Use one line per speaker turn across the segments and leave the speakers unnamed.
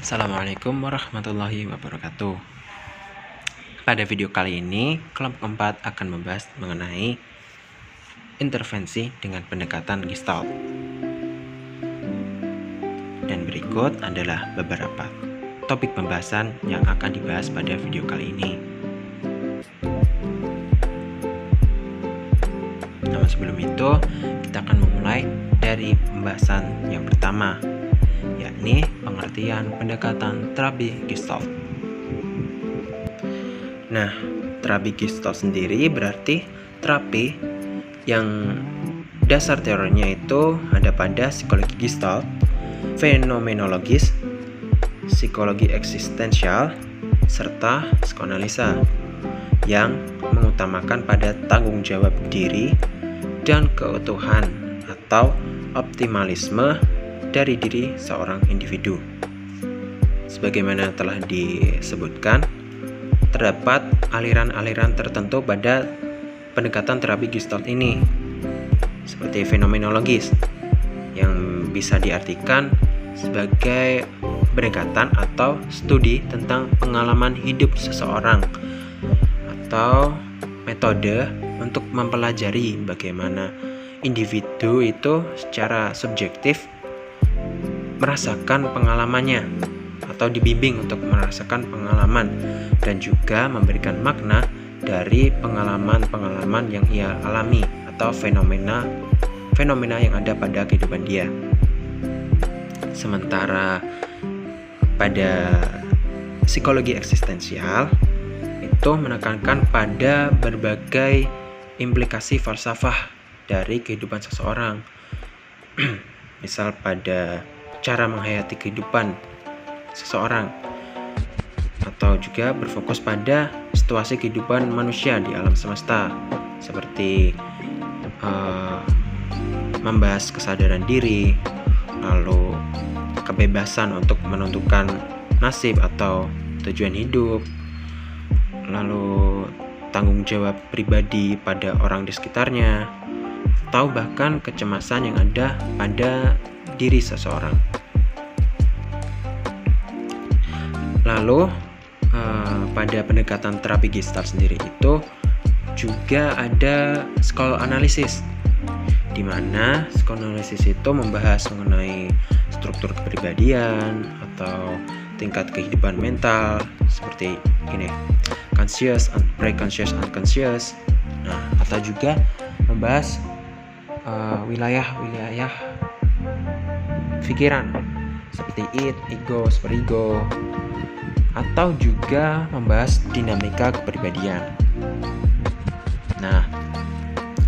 Assalamualaikum warahmatullahi wabarakatuh. Pada video kali ini, kelompok 4 akan membahas mengenai intervensi dengan pendekatan Gestalt. Dan berikut adalah beberapa topik pembahasan yang akan dibahas pada video kali ini. Namun sebelum itu, kita akan memulai dari pembahasan yang pertama, yakni pengertian pendekatan terapi Gestalt. Nah, terapi Gestalt sendiri berarti terapi yang dasar teorinya itu ada pada psikologi Gestalt, fenomenologis, psikologi eksistensial, serta psikoanalisa yang mengutamakan pada tanggung jawab diri dan keutuhan atau optimalisme dari diri seorang individu. Sebagaimana telah disebutkan, terdapat aliran-aliran tertentu pada pendekatan terapi Gestalt ini, seperti fenomenologis, yang bisa diartikan sebagai pendekatan atau studi tentang pengalaman hidup seseorang, atau metode untuk mempelajari bagaimana individu itu secara subjektif merasakan pengalamannya atau dibimbing untuk merasakan pengalaman dan juga memberikan makna dari pengalaman-pengalaman yang ia alami atau fenomena yang ada pada kehidupan dia. Sementara pada psikologi eksistensial itu menekankan pada berbagai implikasi falsafah dari kehidupan seseorang. Misal pada cara menghayati kehidupan seseorang, atau juga berfokus pada situasi kehidupan manusia di alam semesta, seperti membahas kesadaran diri, lalu kebebasan untuk menentukan nasib atau tujuan hidup, lalu tanggung jawab pribadi pada orang di sekitarnya, atau bahkan kecemasan yang ada pada diri seseorang. Lalu pada pendekatan terapi Gestalt sendiri itu juga ada psikoanalisis, di mana psikoanalisis itu membahas mengenai struktur kepribadian atau tingkat kehidupan mental, seperti ini, conscious, pre-conscious, unconscious. Nah, atau juga membahas wilayah-wilayah pikiran seperti id, ego, superego, atau juga membahas dinamika kepribadian. Nah,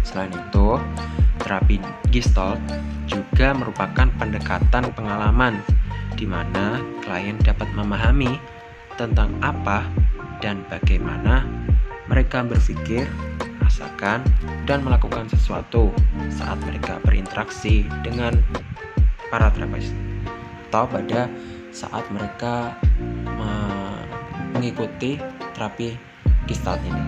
selain itu, terapi Gestalt juga merupakan pendekatan pengalaman di mana klien dapat memahami tentang apa dan bagaimana mereka berpikir, rasakan, dan melakukan sesuatu saat mereka berinteraksi dengan para terapis, atau pada saat mereka mengikuti terapi Gestalt ini.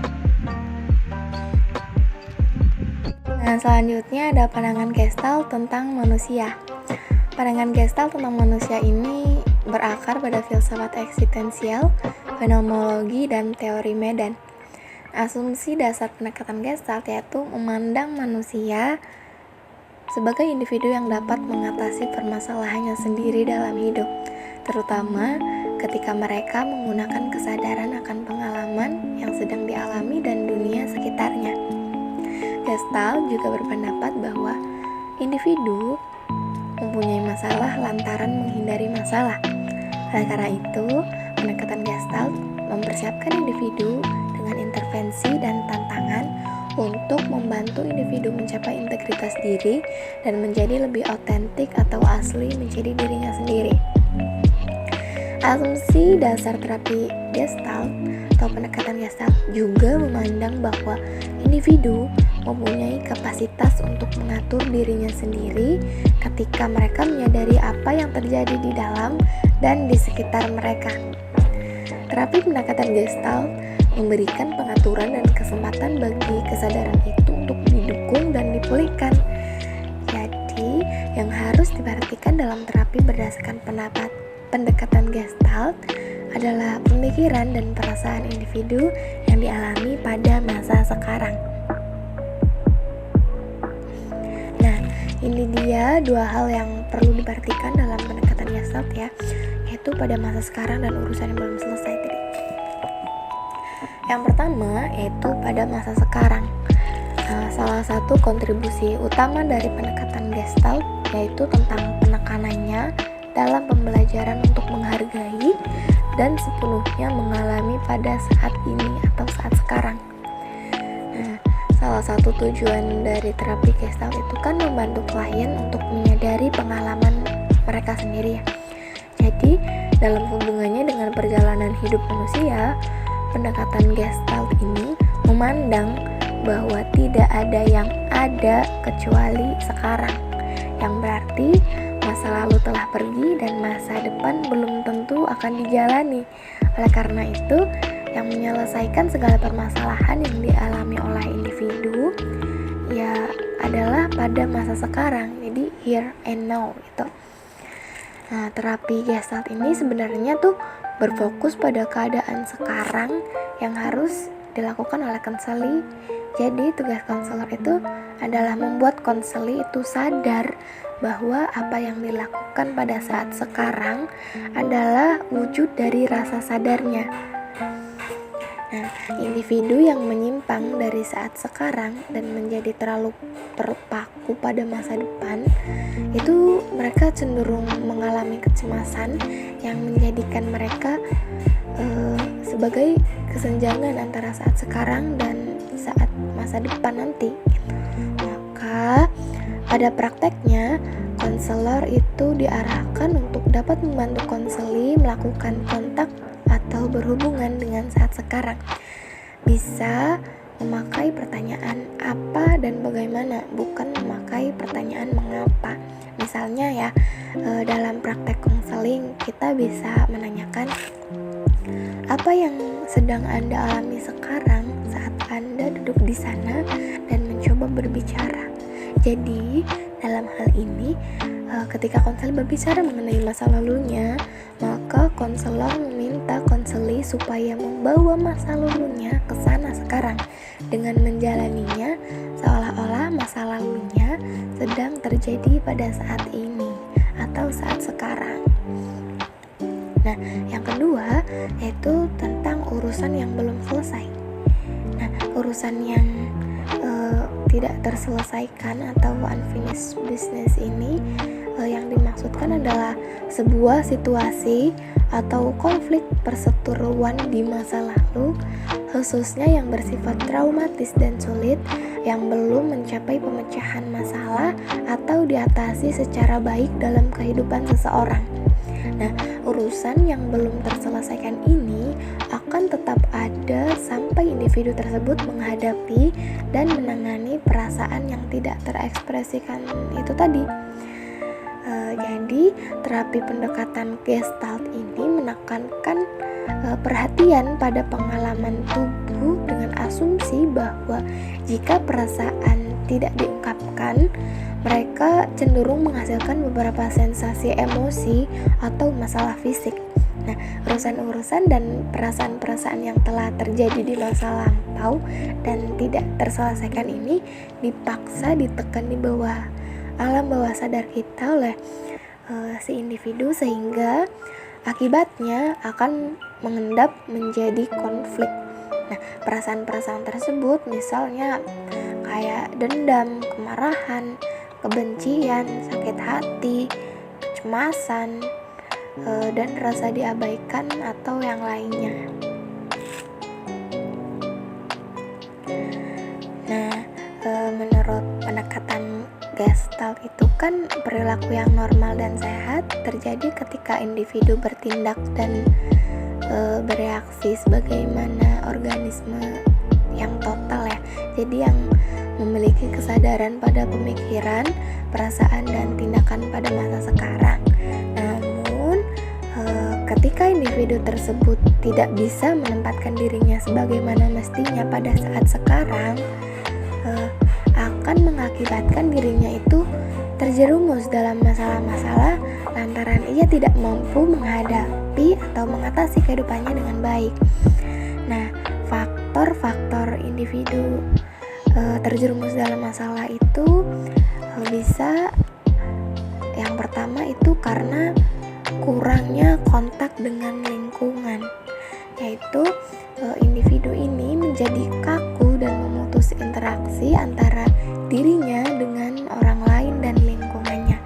Nah, selanjutnya ada pandangan Gestalt tentang manusia. Pandangan Gestalt tentang manusia ini berakar pada filsafat eksistensial, fenomenologi, dan teori medan. Asumsi dasar pendekatan Gestalt yaitu memandang manusia sebagai individu yang dapat mengatasi permasalahannya sendiri dalam hidup, terutama ketika mereka menggunakan kesadaran akan pengalaman yang sedang dialami dan dunia sekitarnya. Gestalt juga berpendapat bahwa individu mempunyai masalah lantaran menghindari masalah. Oleh karena itu, pendekatan Gestalt mempersiapkan individu dengan intervensi dan tantangan untuk membantu individu mencapai integritas diri dan menjadi lebih autentik atau asli menjadi dirinya sendiri. Asumsi dasar terapi Gestalt atau pendekatan Gestalt juga memandang bahwa individu mempunyai kapasitas untuk mengatur dirinya sendiri ketika mereka menyadari apa yang terjadi di dalam dan di sekitar mereka. Terapi pendekatan Gestalt memberikan pengaturan dan kesempatan bagi kesadaran itu untuk didukung dan dipulihkan. Jadi, yang harus diperhatikan dalam terapi berdasarkan pendapat pendekatan Gestalt adalah pemikiran dan perasaan individu yang dialami pada masa sekarang. Nah, ini dia dua hal yang perlu diperhatikan dalam pendekatan Gestalt ya, yaitu pada masa sekarang dan urusan yang belum selesai tadi. Yang pertama yaitu pada masa sekarang. Salah satu kontribusi utama dari pendekatan Gestalt yaitu tentang penekanannya dalam pembelajaran untuk menghargai dan sepenuhnya mengalami pada saat ini atau saat sekarang. Nah, salah satu tujuan dari terapi Gestalt itu kan membantu klien untuk menyadari pengalaman mereka sendiri ya. Jadi, dalam hubungannya dengan perjalanan hidup manusia, pendekatan Gestalt ini memandang bahwa tidak ada yang ada kecuali sekarang, yang berarti masa lalu telah pergi dan masa depan belum tentu akan dijalani. Oleh karena itu, yang menyelesaikan segala permasalahan yang dialami oleh individu ya adalah pada masa sekarang, jadi here and now gitu. Nah, terapi Gestalt ini sebenarnya tuh berfokus pada keadaan sekarang yang harus dilakukan oleh konseli. Jadi tugas konselor itu adalah membuat konseli itu sadar bahwa apa yang dilakukan pada saat sekarang adalah wujud dari rasa sadarnya. Nah, individu yang menyimpang dari saat sekarang dan menjadi terlalu terpaku pada masa depan, itu mereka cenderung mengalami kecemasan yang menjadikan mereka sebagai kesenjangan antara saat sekarang dan saat masa depan nanti. Maka pada prakteknya konselor itu diarahkan untuk dapat membantu konseli melakukan kontak atau berhubungan dengan saat sekarang. Bisa memakai pertanyaan apa dan bagaimana, bukan memakai pertanyaan mengapa. Misalnya ya, dalam praktek konseling kita bisa menanyakan, apa yang sedang Anda alami sekarang saat Anda duduk di sana dan mencoba berbicara. Jadi, dalam hal ini, ketika konselor berbicara mengenai masa lalunya, maka konselor meminta konseli supaya membawa masa lalunya ke sana sekarang dengan menjalaninya seolah-olah masa lalunya sedang terjadi pada saat ini atau saat sekarang. Nah, yang kedua yaitu tentang urusan yang belum selesai. Nah, urusan yang tidak terselesaikan atau unfinished business ini yang dimaksudkan adalah sebuah situasi atau konflik perseteruan di masa lalu, khususnya yang bersifat traumatis dan sulit, yang belum mencapai pemecahan masalah atau diatasi secara baik dalam kehidupan seseorang. Nah, urusan yang belum terselesaikan ini akan tetap ada sampai individu tersebut menghadapi dan menangani perasaan yang tidak terekspresikan itu tadi. Jadi, terapi pendekatan Gestalt ini menekankan perhatian pada pengalaman tubuh dengan asumsi bahwa jika perasaan tidak diungkapkan, mereka cenderung menghasilkan beberapa sensasi emosi atau masalah fisik. Nah, urusan-urusan dan perasaan-perasaan yang telah terjadi di masa lampau dan tidak terselesaikan ini dipaksa ditekan di bawah alam bawah sadar kita oleh si individu, sehingga akibatnya akan mengendap menjadi konflik. Nah, perasaan-perasaan tersebut misalnya kayak dendam, kemarahan, kebencian, sakit hati, kecemasan, dan rasa diabaikan atau yang lainnya. Nah, menurut pendekatan Gestalt itu kan perilaku yang normal dan sehat terjadi ketika individu bertindak dan bereaksi sebagaimana organisme yang total ya. Jadi yang memiliki kesadaran pada pemikiran, perasaan, dan tindakan pada masa sekarang. Namun, ketika individu tersebut tidak bisa menempatkan dirinya sebagaimana mestinya pada saat sekarang, akan mengakibatkan dirinya itu terjerumus dalam masalah-masalah lantaran ia tidak mampu menghadapi atau mengatasi kehidupannya dengan baik. Nah, faktor-faktor individu terjerumus dalam masalah itu bisa, yang pertama itu karena kurangnya kontak dengan lingkungan, yaitu individu ini menjadi kaku dan memutus interaksi antara dirinya dengan orang lain dan lingkungannya,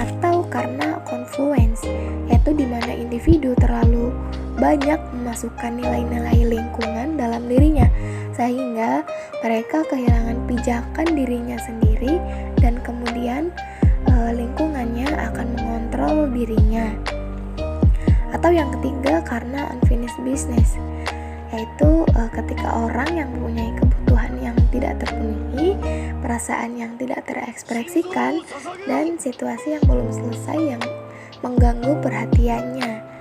atau karena confluence, yaitu di mana individu terlalu banyak memasukkan nilai-nilai lingkungan dalam dirinya sehingga mereka kehilangan pijakan dirinya sendiri dan kemudian lingkungannya akan mengontrol dirinya. Atau yang ketiga karena unfinished business, yaitu ketika orang yang mempunyai kebutuhan yang tidak terpenuhi, perasaan yang tidak terekspresikan, dan situasi yang belum selesai yang mengganggu perhatiannya.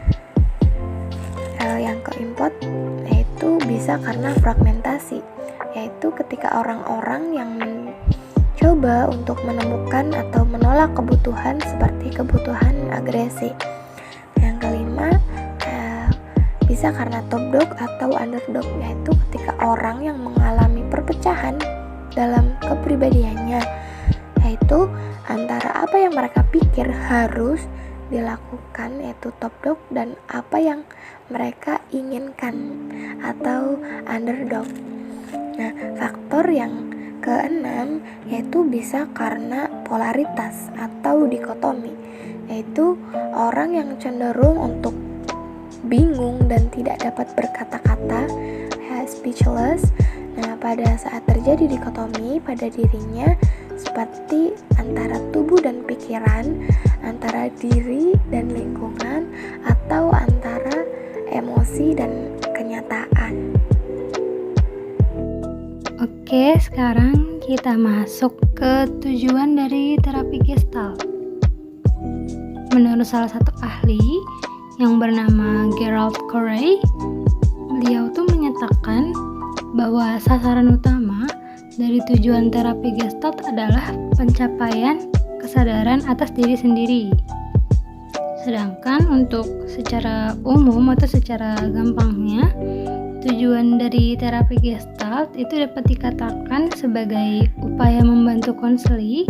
Yang keempat yaitu bisa karena fragmentasi, yaitu ketika orang-orang yang mencoba untuk menemukan atau menolak kebutuhan seperti kebutuhan agresi. Yang kelima bisa karena top dog atau underdog, yaitu ketika orang yang mengalami perpecahan dalam kepribadiannya, yaitu antara apa yang mereka pikir harus dilakukan yaitu top dog dan apa yang mereka inginkan atau underdog. Nah, faktor yang keenam yaitu bisa karena polaritas atau dikotomi, yaitu orang yang cenderung untuk bingung dan tidak dapat berkata-kata, speechless. Nah, pada saat terjadi dikotomi pada dirinya seperti antara tubuh dan pikiran, antara diri dan lingkungan, atau antara emosi dan kenyataan.
Oke, sekarang kita masuk ke tujuan dari terapi Gestalt. Menurut salah satu ahli yang bernama Gerald Corey, beliau tuh menyatakan bahwa sasaran utama dari tujuan terapi Gestalt adalah pencapaian kesadaran atas diri sendiri. Sedangkan untuk secara umum atau secara gampangnya, tujuan dari terapi Gestalt itu dapat dikatakan sebagai upaya membantu konseli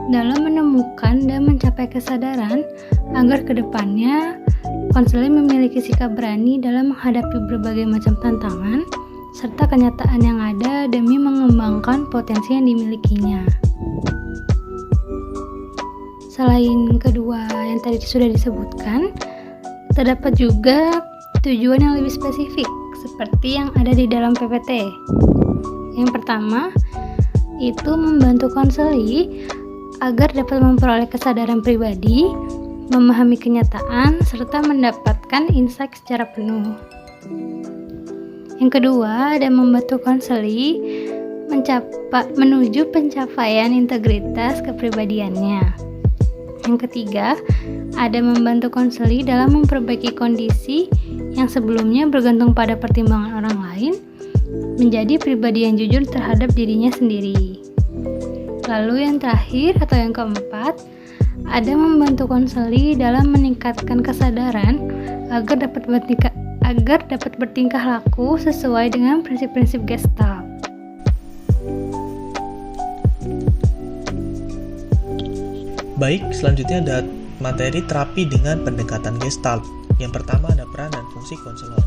dalam menemukan dan mencapai kesadaran agar kedepannya konseli memiliki sikap berani dalam menghadapi berbagai macam tantangan serta kenyataan yang ada demi mengembangkan potensi yang dimilikinya. Selain kedua yang tadi sudah disebutkan, terdapat juga tujuan yang lebih spesifik seperti yang ada di dalam PPT. Yang pertama, itu membantu konseli agar dapat memperoleh kesadaran pribadi, memahami kenyataan, serta mendapatkan insight secara penuh. Yang kedua, ada membantu konseli menuju pencapaian integritas kepribadiannya. Yang ketiga, ada membantu konseli dalam memperbaiki kondisi yang sebelumnya bergantung pada pertimbangan orang lain, menjadi pribadi yang jujur terhadap dirinya sendiri. Lalu yang terakhir atau yang keempat, ada membantu konseli dalam meningkatkan kesadaran agar dapat bertingkah laku sesuai dengan prinsip-prinsip Gestalt.
Baik, selanjutnya ada materi terapi dengan pendekatan Gestalt. Yang pertama ada peran dan fungsi konselor.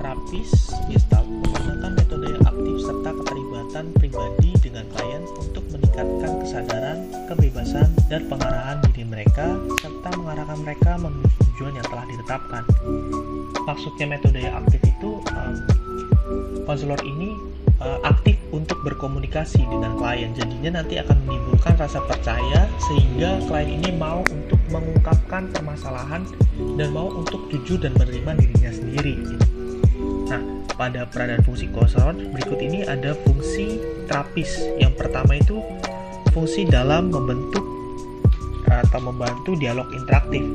Terapis Gestalt menggunakan metode yang aktif serta keterlibatan pribadi dengan klien untuk meningkatkan kesadaran, kebebasan, dan pengarahan diri mereka serta mengarahkan mereka menuju tujuan yang telah ditetapkan. Maksudnya metode yang aktif itu konselor ini aktif untuk berkomunikasi dengan klien, jadinya nanti akan menimbulkan rasa percaya sehingga klien ini mau untuk mengungkapkan permasalahan dan mau untuk jujur dan menerima dirinya sendiri. Nah, pada peran dan fungsi konselor berikut ini ada fungsi terapis. Yang pertama itu fungsi dalam membentuk atau membantu dialog interaktif.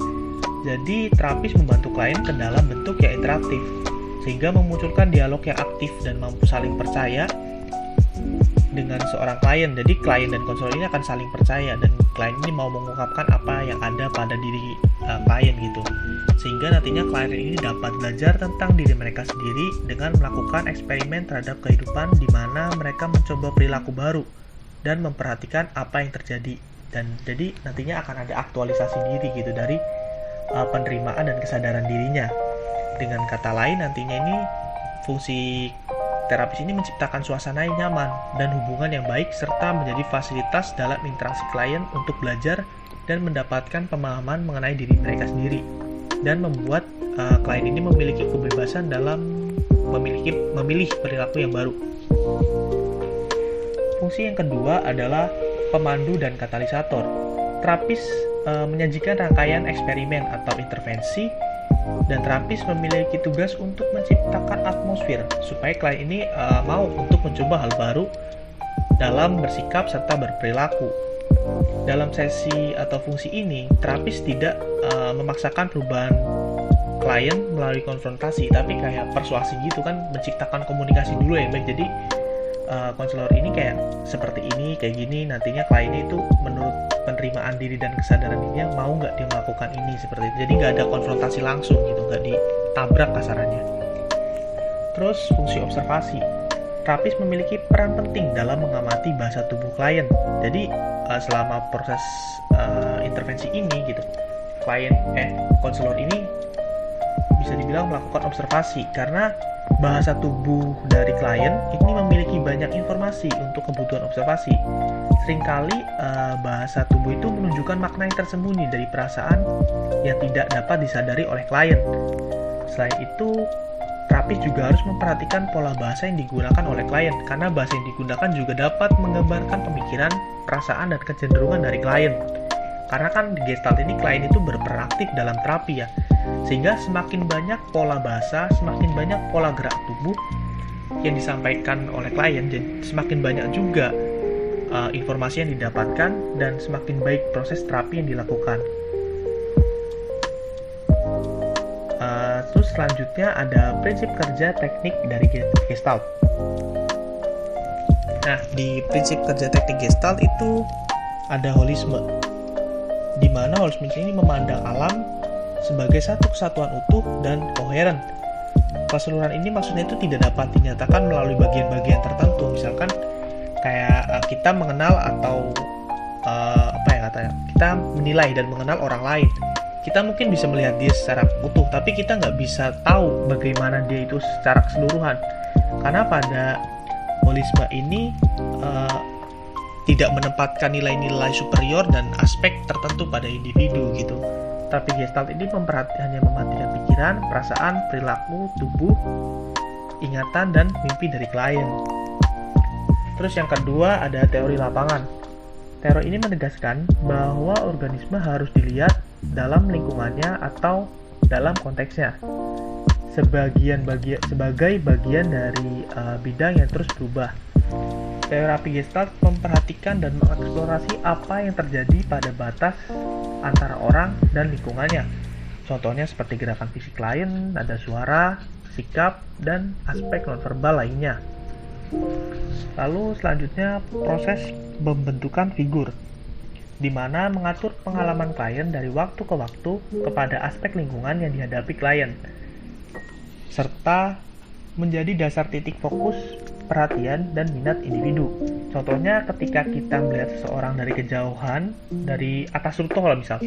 Jadi terapis membantu klien ke dalam bentuk yang interaktif, sehingga memunculkan dialog yang aktif dan mampu saling percaya dengan seorang klien. Jadi klien dan konselor ini akan saling percaya, dan klien ini mau mengungkapkan apa yang ada pada diri klien gitu. Sehingga nantinya klien ini dapat belajar tentang diri mereka sendiri dengan melakukan eksperimen terhadap kehidupan, di mana mereka mencoba perilaku baru dan memperhatikan apa yang terjadi. Dan jadi nantinya akan ada aktualisasi diri gitu dari penerimaan dan kesadaran dirinya. Dengan kata lain, nantinya ini fungsi terapis ini menciptakan suasana yang nyaman dan hubungan yang baik, serta menjadi fasilitas dalam interaksi klien untuk belajar dan mendapatkan pemahaman mengenai diri mereka sendiri, dan membuat klien ini memiliki kebebasan dalam memilih perilaku yang baru. Fungsi yang kedua adalah pemandu dan katalisator. Terapis menyajikan rangkaian eksperimen atau intervensi, dan terapis memiliki tugas untuk menciptakan atmosfer supaya klien ini mau untuk mencoba hal baru dalam bersikap serta berperilaku. Dalam sesi atau fungsi ini, terapis tidak memaksakan perubahan klien melalui konfrontasi, tapi kayak persuasi gitu kan, menciptakan komunikasi dulu yang baik. Jadi konselor ini kayak seperti ini, kayak gini, nantinya kliennya itu menurut penerimaan diri dan kesadaran dirinya mau nggak dia melakukan ini, seperti itu. Jadi nggak ada konfrontasi langsung gitu, nggak ditabrak kasarannya. Terus fungsi observasi. Terapis memiliki peran penting dalam mengamati bahasa tubuh klien. Jadi selama proses intervensi ini gitu, konselor ini bisa dibilang melakukan observasi, karena bahasa tubuh dari klien ini memiliki banyak informasi untuk kebutuhan observasi. Seringkali bahasa tubuh itu menunjukkan makna yang tersembunyi dari perasaan yang tidak dapat disadari oleh klien. Selain itu, terapis juga harus memperhatikan pola bahasa yang digunakan oleh klien, karena bahasa yang digunakan juga dapat menggambarkan pemikiran, perasaan, dan kecenderungan dari klien. Karena kan di Gestalt ini klien itu berperan aktif dalam terapi ya, sehingga semakin banyak pola bahasa, semakin banyak pola gerak tubuh yang disampaikan oleh klien, jadi semakin banyak juga informasi yang didapatkan, dan semakin baik proses terapi yang dilakukan. Terus selanjutnya ada prinsip kerja teknik dari Gestalt. Nah, di prinsip kerja teknik Gestalt itu ada holisme, di mana holisme ini memandang alam sebagai satu kesatuan utuh dan koheren. Keseluruhan ini maksudnya itu tidak dapat dinyatakan melalui bagian-bagian tertentu. Misalkan kayak kita mengenal atau kita menilai dan mengenal orang lain. Kita mungkin bisa melihat dia secara utuh, tapi kita nggak bisa tahu bagaimana dia itu secara keseluruhan. Karena pada holisme ini tidak menempatkan nilai-nilai superior dan aspek tertentu pada individu gitu. Tapi Gestalt ini hanya memperhatikan pikiran, perasaan, perilaku, tubuh, ingatan, dan mimpi dari klien. Terus yang kedua ada teori lapangan. Teori ini menegaskan bahwa organisme harus dilihat dalam lingkungannya atau dalam konteksnya sebagai bagian dari bidang yang terus berubah. Terapi Gestalt memperhatikan dan mengeksplorasi apa yang terjadi pada batas antara orang dan lingkungannya. Contohnya seperti gerakan fisik klien, nada suara, sikap, dan aspek nonverbal lainnya. Lalu selanjutnya proses pembentukan figur, di mana mengatur pengalaman klien dari waktu ke waktu kepada aspek lingkungan yang dihadapi klien, serta menjadi dasar titik fokus perhatian dan minat individu. Contohnya ketika kita melihat seseorang dari kejauhan, dari atas rooftop, kalau misal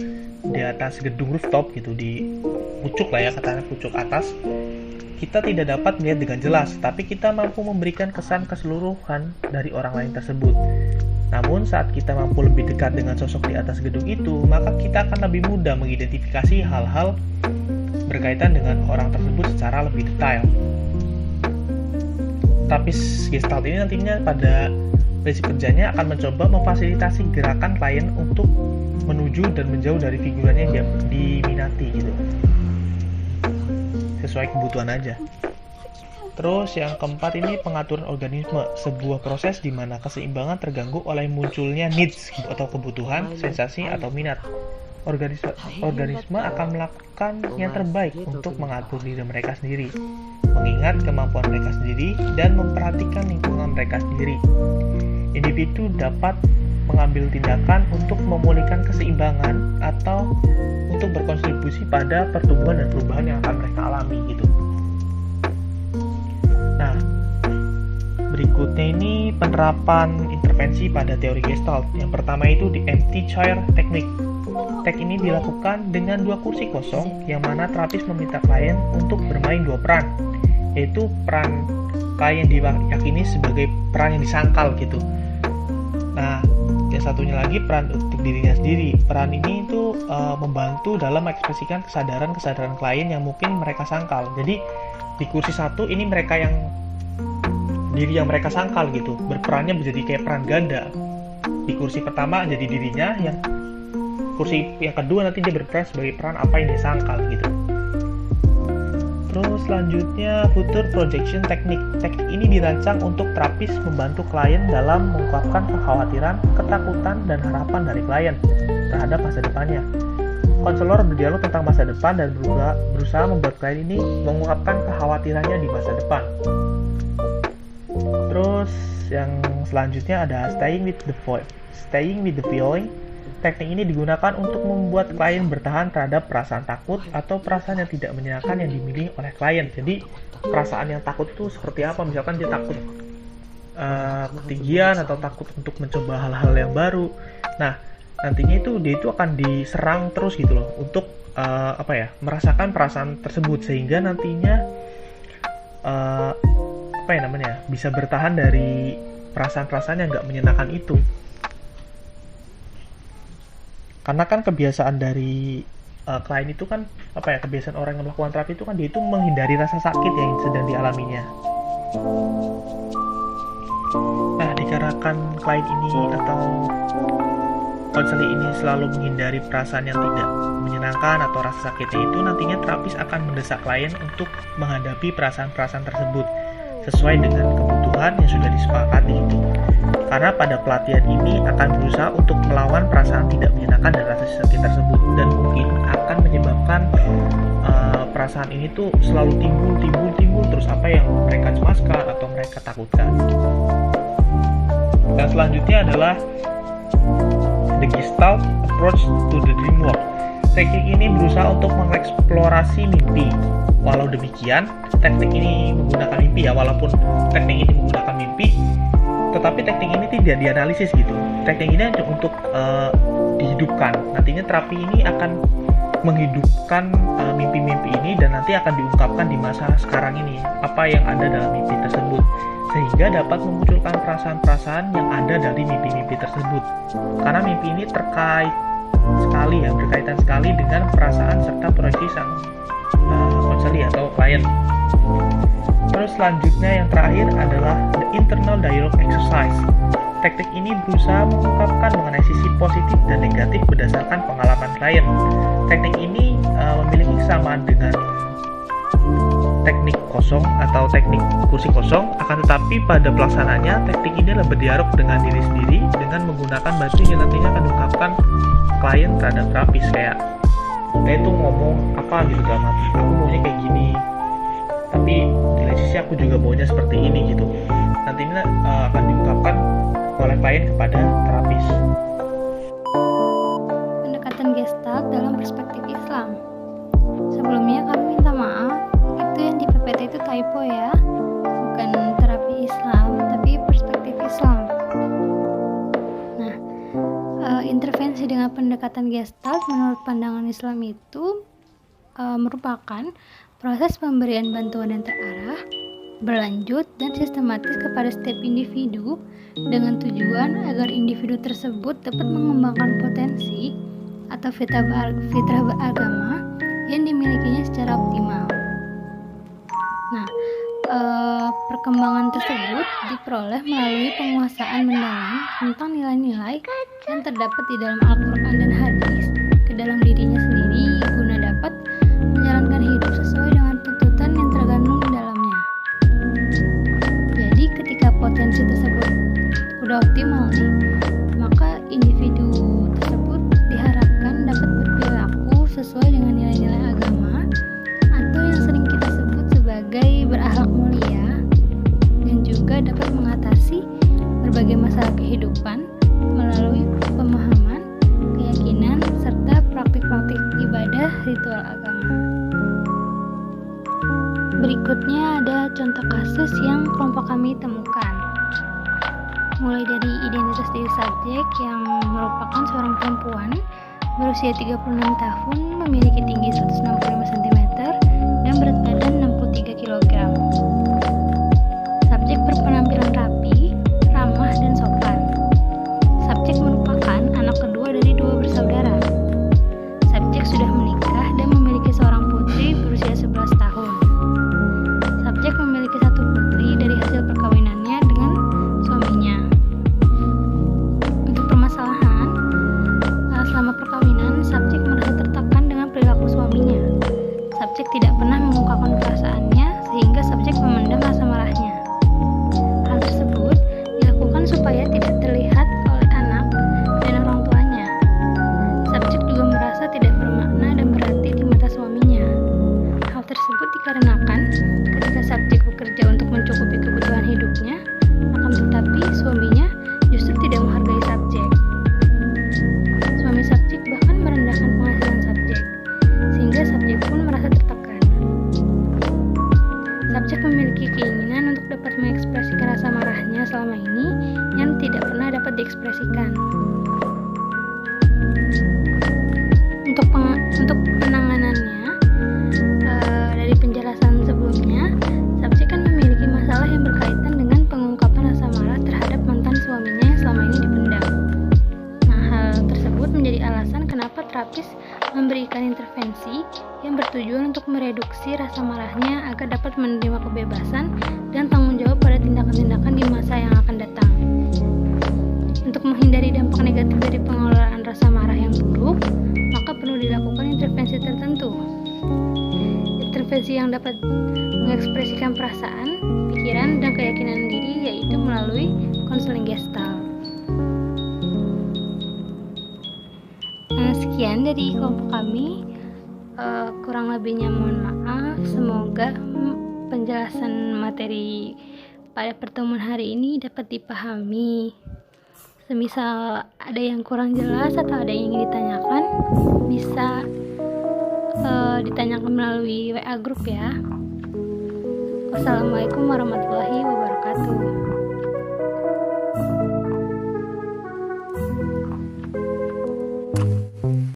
di atas gedung rooftop gitu, di pucuk lah ya, katanya pucuk atas, kita tidak dapat melihat dengan jelas, tapi kita mampu memberikan kesan keseluruhan dari orang lain tersebut. Namun saat kita mampu lebih dekat dengan sosok di atas gedung itu, maka kita akan lebih mudah mengidentifikasi hal-hal berkaitan dengan orang tersebut secara lebih detail. Terapis Gestalt ini nantinya pada prinsip kerjanya akan mencoba memfasilitasi gerakan klien untuk menuju dan menjauh dari figurannya yang diminati gitu, sesuai kebutuhan aja. Terus yang keempat ini pengaturan organisme, sebuah proses di mana keseimbangan terganggu oleh munculnya needs atau kebutuhan, sensasi atau minat. Organisme akan melakukan yang terbaik untuk mengatur diri mereka sendiri, mengingat kemampuan mereka sendiri, dan memperhatikan lingkungan mereka sendiri. individu dapat mengambil tindakan untuk memulihkan keseimbangan atau untuk berkontribusi pada pertumbuhan dan perubahan yang akan mereka alami gitu. Nah, berikutnya ini penerapan intervensi pada teori Gestalt. Yang pertama itu di empty chair technique. Teknik ini dilakukan dengan 2 kursi kosong yang mana terapis meminta klien untuk bermain 2 peran, yaitu peran klien diyakini sebagai peran yang disangkal gitu. Nah, yang satunya lagi peran untuk dirinya sendiri. Peran ini itu membantu dalam mengekspresikan kesadaran klien yang mungkin mereka sangkal. Jadi di kursi 1 ini mereka yang diri yang mereka sangkal gitu, berperannya menjadi kayak peran ganda. Di kursi pertama jadi dirinya, yang kursi yang kedua nanti dia berperan sebagai peran apa yang dia sangkal gitu. Terus selanjutnya future projection technique. Teknik ini dirancang untuk terapis membantu klien dalam mengungkapkan kekhawatiran, ketakutan, dan harapan dari klien terhadap masa depannya. Konselor berdialog tentang masa depan dan berusaha membuat klien ini mengungkapkan kekhawatirannya di masa depan. Terus yang selanjutnya ada staying with the feeling. Teknik ini digunakan untuk membuat klien bertahan terhadap perasaan takut atau perasaan yang tidak menyenangkan yang dimiliki oleh klien. Jadi perasaan yang takut itu seperti apa? Misalkan dia takut ketinggian atau takut untuk mencoba hal-hal yang baru. Nah, nantinya dia itu akan diserang terus gitu loh untuk merasakan perasaan tersebut, sehingga nantinya bisa bertahan dari perasaan-perasaan yang nggak menyenangkan itu. Karena kan kebiasaan dari klien itu kan kebiasaan orang yang melakukan terapi itu kan dia itu menghindari rasa sakit yang sedang dialaminya. Nah, dikarenakan klien ini atau konseling ini selalu menghindari perasaan yang tidak menyenangkan atau rasa sakitnya itu, nantinya terapis akan mendesak klien untuk menghadapi perasaan-perasaan tersebut sesuai dengan kebutuhan yang sudah disepakati itu. Karena pada pelatihan ini akan berusaha untuk melawan perasaan tidak menyenangkan dan rasa sakit tersebut, dan mungkin akan menyebabkan perasaan ini tuh selalu timbul terus apa yang mereka cemaskan atau mereka takutkan. Dan selanjutnya adalah the Gestalt approach to the dream work. Teknik ini berusaha untuk mengeksplorasi mimpi. Walau demikian, teknik ini menggunakan mimpi walaupun teknik ini menggunakan mimpi, tetapi teknik ini tidak dianalisis gitu. Teknik ini hanya untuk dihidupkan. Nantinya terapi ini akan menghidupkan mimpi-mimpi ini dan nanti akan diungkapkan di masa sekarang ini apa yang ada dalam mimpi tersebut, sehingga dapat memunculkan perasaan-perasaan yang ada dari mimpi-mimpi tersebut. Karena mimpi ini berkaitan sekali dengan perasaan serta proyeksi sang konseli atau klien. Terus selanjutnya yang terakhir adalah the internal dialogue exercise. Teknik ini berusaha mengungkapkan mengenai sisi positif dan negatif berdasarkan pengalaman klien. Teknik ini memiliki kesamaan dengan teknik kosong atau teknik kursi kosong, akan tetapi pada pelaksanaannya teknik ini lebih berdialog dengan diri sendiri dengan menggunakan batu yang nantinya akan diungkapkan klien terhadap terapis, kayak itu ngomong apa gitu dalam hati, aku maunya kayak gini, tapi di lain sisi aku juga maunya seperti ini gitu. Nantinya akan diungkapkan oleh klien kepada terapis.
Pendekatan Gestalt dalam perspektif Islam. Sebelumnya kami minta maaf, itu yang di PPT itu typo ya, bukan terapi Islam tapi perspektif Islam. Nah, intervensi dengan pendekatan Gestalt menurut pandangan Islam itu merupakan proses pemberian bantuan yang terarah, berlanjut, dan sistematis kepada setiap individu dengan tujuan agar individu tersebut dapat mengembangkan potensi atau fitrah beragama yang dimilikinya secara optimal. Nah, perkembangan tersebut diperoleh melalui penguasaan mendalam tentang nilai-nilai yang terdapat di dalam Al-Quran dan Hadis ke dalam dirinya sendiri guna dapat menjalankan hidup sesuai dengan tuntutan yang terkandung di dalamnya. Jadi ketika potensi tersebut udah optimal nih, maka individu tersebut diharapkan dapat berperilaku sesuai dengan nilai-nilai agama atau yang sering kita sebut sebagai berakhlak mulia, dan juga dapat mengatasi berbagai masalah kehidupan melalui pemahaman, keyakinan, serta praktik-praktik ibadah ritual agama. Berikutnya ada contoh kasus yang kelompok kami temukan. Mulai dari identitas diri subjek yang merupakan seorang perempuan berusia 36 tahun, memiliki tinggi 165 cm dan berat badan 63 kg. Subjek berpenampilan rapi, ramah, dan sopan. Subjek merupakan anak kedua dari 2 bersaudara. Subjek sudah menikah dan memiliki seorang putri berusia 11 tahun. Subjek memiliki 1 putri dari hasil perkawinannya dengan suaminya. Untuk permasalahan, selama perkawinan, subjek merasa tertekan dengan perilaku suaminya. Subjek tidak pernah mengungkapkan perasaannya sehingga subjek memendam rasa marahnya. Hal tersebut dilakukan supaya tidak terlihat oleh anak dan orang tuanya. Subjek juga merasa tidak bermakna dan berarti di mata suaminya. Hal tersebut dikarenakan ketika subjek bekerja untuk mencukupi kebutuhan hidupnya, akan tetapi suaminya justru tidak menghargai subjek. Suami subjek bahkan merendahkan penghasilan subjek, sehingga subjek pun merasa tertekan. Subjek memiliki keinginan untuk dapat mengekspresikan rasa marahnya selama ini yang tidak pernah dapat diekspresikan. Untuk penanganannya, dari penjelasan sebelumnya, subjek kan memiliki masalah yang berkaitan dengan pengungkapan rasa marah terhadap mantan suaminya yang selama ini dipendam. Nah, hal tersebut menjadi alasan kenapa terapis memberikan intervensi yang bertujuan untuk mereduksi rasa marahnya agar dapat menerima kebebasan dan tanggung jawab pada tindakan-tindakan di masa yang akan datang. Untuk menghindari dampak negatif dari pengelolaan rasa marah yang buruk, maka perlu dilakukan intervensi tertentu. Intervensi yang dapat mengekspresikan perasaan, pikiran, dan keyakinan diri yaitu melalui konseling Gestalt. Sekian dari kelompok kami, kurang lebihnya mohon maaf. Semoga penjelasan materi pada pertemuan hari ini dapat dipahami. Semisal ada yang kurang jelas atau ada yang ingin ditanyakan, bisa ditanyakan melalui WA grup ya. Wassalamualaikum warahmatullahi wabarakatuh.